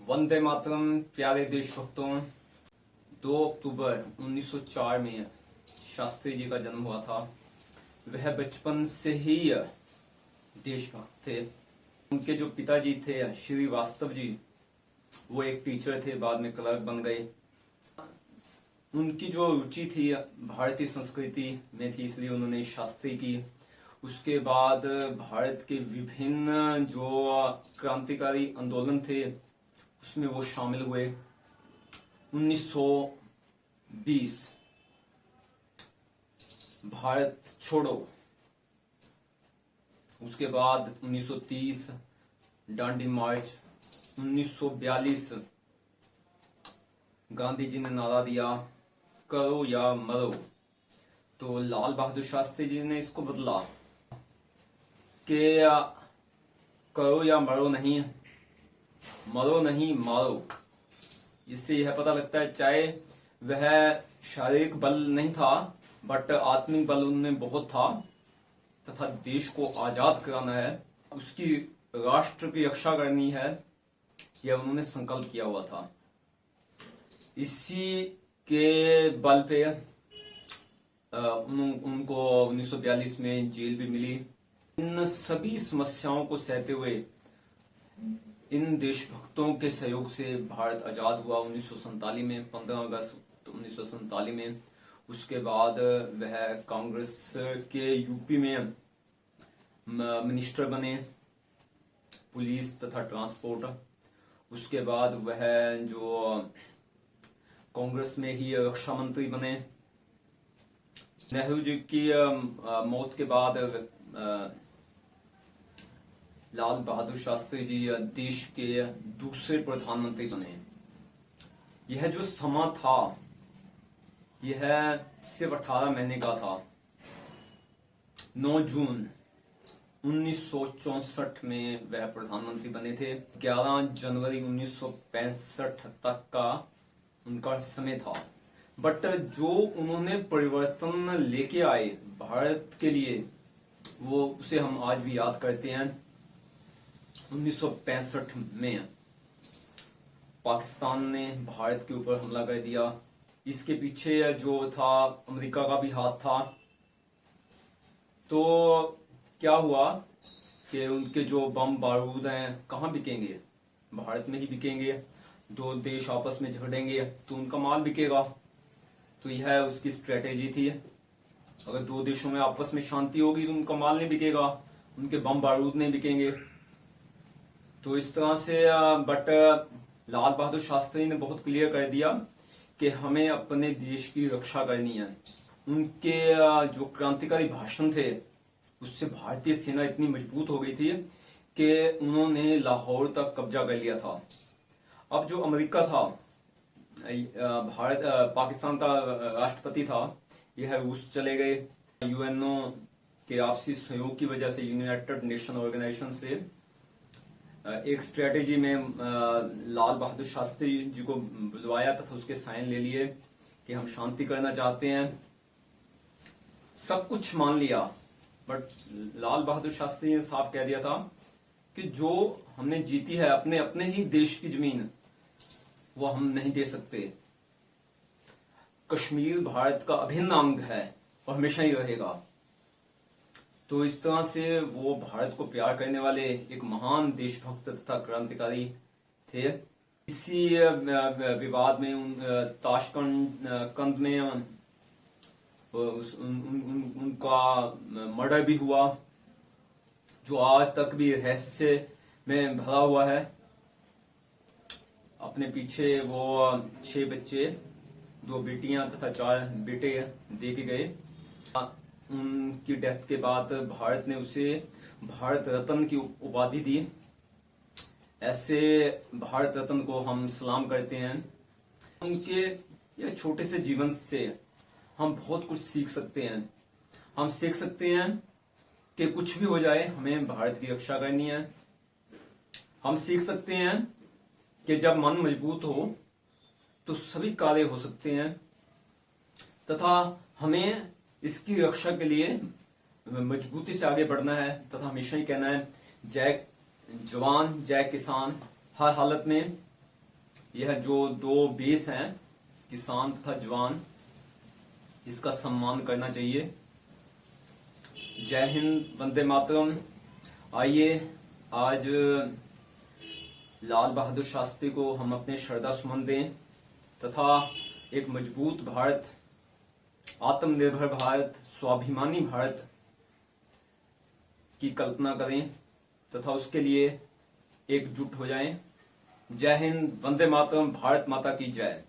वंदे मातरम। प्यारे देशभक्तों, 2 अक्टूबर 1904 में शास्त्री जी का जन्म हुआ था। वह बचपन से ही देशभक्त थे। उनके जो पिताजी थे श्री वास्तव जी, वो एक टीचर थे, बाद में क्लर्क बन गए। उनकी जो रुचि थी भारतीय संस्कृति में थी, इसलिए उन्होंने शास्त्री की। उसके बाद भारत के विभिन्न जो क्रांतिकारी आंदोलन थे उसमें वो शामिल हुए। 1920 भारत छोड़ो, उसके बाद 1930 डांडी मार्च, 1942 गांधी जी ने नारा दिया करो या मरो। तो लाल बहादुर शास्त्री जी ने इसको बदला कि करो या मरो नहीं, मरो नहीं मारो। इससे यह पता लगता है चाहे वह शारीरिक बल नहीं था बट आत्मिक बल उनमें बहुत था, तथा देश को आजाद कराना है, उसकी राष्ट्र की रक्षा करनी है, यह उन्होंने संकल्प किया हुआ था। इसी के बल पे उनको 1942 में जेल भी मिली। इन सभी समस्याओं को सहते हुए इन देशभक्तों के सहयोग से भारत आजाद हुआ 1947 में, 15 अगस्त 1947 में। उसके बाद वह कांग्रेस के यूपी में मिनिस्टर बने, पुलिस तथा ट्रांसपोर्ट। उसके बाद वह जो कांग्रेस में ही रक्षा मंत्री बने। नेहरू जी की मौत के बाद लाल बहादुर शास्त्री जी देश के दूसरे प्रधानमंत्री बने। यह जो समा था यह सिर्फ 18 महीने का था। 9 जून 1964 में वह प्रधानमंत्री बने थे। 11 जनवरी 1965 तक का उनका समय था। बट जो उन्होंने परिवर्तन लेके आए भारत के लिए, वो उसे हम आज भी याद करते हैं। 1965 में पाकिस्तान ने भारत के ऊपर हमला कर दिया। इसके पीछे जो था अमेरिका का भी हाथ था। तो क्या हुआ कि उनके जो बम बारूद हैं कहाँ बिकेंगे? भारत में ही बिकेंगे। दो देश आपस में झगड़ेंगे तो उनका माल बिकेगा। तो यह उसकी स्ट्रेटेजी थी। अगर दो देशों में आपस में शांति होगी तो उनका माल नहीं बिकेगा, उनके बम बारूद नहीं बिकेंगे। तो इस तरह से बट लाल बहादुर शास्त्री ने बहुत क्लियर कर दिया कि हमें अपने देश की रक्षा करनी है। उनके जो क्रांतिकारी भाषण थे उससे भारतीय सेना इतनी मजबूत हो गई थी कि उन्होंने लाहौर तक कब्जा कर लिया था। अब जो अमेरिका था, पाकिस्तान का राष्ट्रपति था, यह रूस चले गए। यूएनओ के आपसी सहयोग की वजह से, यूनाइटेड नेशन ऑर्गेनाइजेशन से एक स्ट्रेटेजी में लाल बहादुर शास्त्री जी को बुलवाया तथा उसके साइन ले लिए कि हम शांति करना चाहते हैं। सब कुछ मान लिया, बट लाल बहादुर शास्त्री ने साफ कह दिया था कि जो हमने जीती है अपने अपने ही देश की जमीन, वो हम नहीं दे सकते। कश्मीर भारत का अभिन्न अंग है और हमेशा ही रहेगा। तो इस तरह से वो भारत को प्यार करने वाले एक महान देशभक्त तथा क्रांतिकारी थे। इसी विवाद में ताशकंद में उनका मर्डर भी हुआ, जो आज तक भी रहस्य में भरा हुआ है। अपने पीछे वो 6 बच्चे, 2 बेटियां तथा 4 बेटे दे के गए। उनकी डेथ के बाद भारत ने उसे भारत रत्न की उपाधि दी। ऐसे भारत रत्न को हम सलाम करते हैं। उनके यह छोटे से जीवन से हम बहुत कुछ सीख सकते हैं। हम सीख सकते हैं कि कुछ भी हो जाए हमें भारत की रक्षा करनी है। हम सीख सकते हैं कि जब मन मजबूत हो तो सभी कार्य हो सकते हैं, तथा हमें इसकी रक्षा के लिए मजबूती से आगे बढ़ना है तथा हमेशा ही कहना है जय जवान जय किसान, हर हालत में यह जो दो बेस हैं, किसान तथा जवान, इसका सम्मान करना चाहिए। जय हिंद, वंदे मातरम। आइए आज लाल बहादुर शास्त्री को हम अपने श्रद्धा सुमन दें तथा एक मजबूत भारत, आत्मनिर्भर भारत, स्वाभिमानी भारत की कल्पना करें तथा उसके लिए एकजुट हो जाएं। जय हिंद, वंदे मातरम, भारत माता की जय।